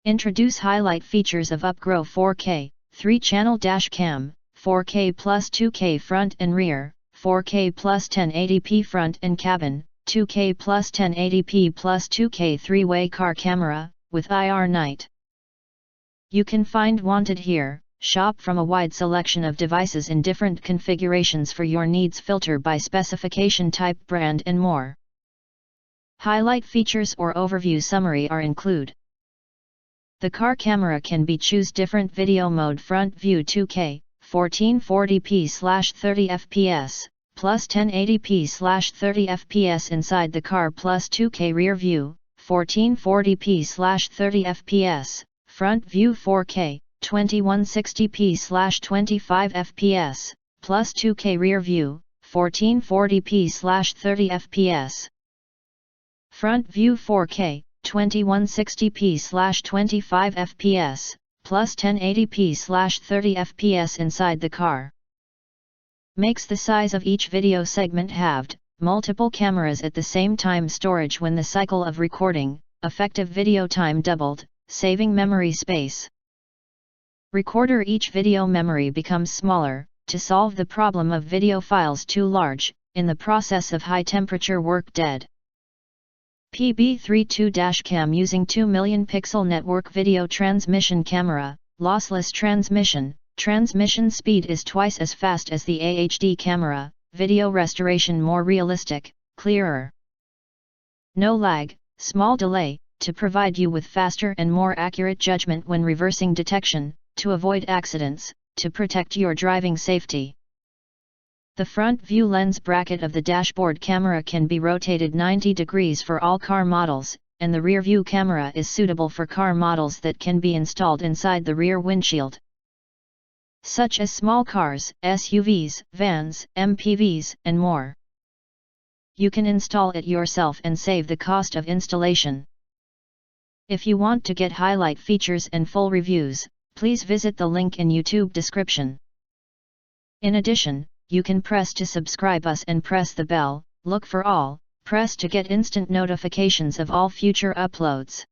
Introduce highlight features of UPGROW 4K, 3-channel Dashcam, 4K plus 2K front and rear, 4K plus 1080p front and cabin, 2K plus 1080p plus 2K 3-way car camera, with IR night. You can find wanted here. Shop from a wide selection of devices in different configurations for your needs, filter by specification type, brand and more. Highlight features or overview summary are include. The car camera can be choose different video mode, front view 2K, 1440p/30 fps, plus 1080p/30 fps inside the car, plus 2K rear view, 1440p/30 fps, front view 4K, 2160p/25 fps, plus 2K rear view, 1440p/30 fps. Front view 4K, 2160p/25 fps, plus 1080p/30 fps inside the car. Makes the size of each video segment halved, multiple cameras at the same time, storage when the cycle of recording, effective video time doubled, saving memory space. Recorder, each video memory becomes smaller, to solve the problem of video files too large, in the process of high temperature work dead. PB32 Dashcam using 2 million pixel network video transmission camera, lossless transmission, transmission speed is twice as fast as the AHD camera, video restoration more realistic, clearer. No lag, small delay, to provide you with faster and more accurate judgment when reversing detection, to avoid accidents, to protect your driving safety. The front view lens bracket of the dashboard camera can be rotated 90 degrees for all car models, and the rear view camera is suitable for car models that can be installed inside the rear windshield, such as small cars, SUVs, vans, MPVs, and more. You can install it yourself and save the cost of installation. If you want to get highlight features and full reviews, please visit the link in YouTube description. In addition, you can press to subscribe us and press the bell, look for all, press to get instant notifications of all future uploads.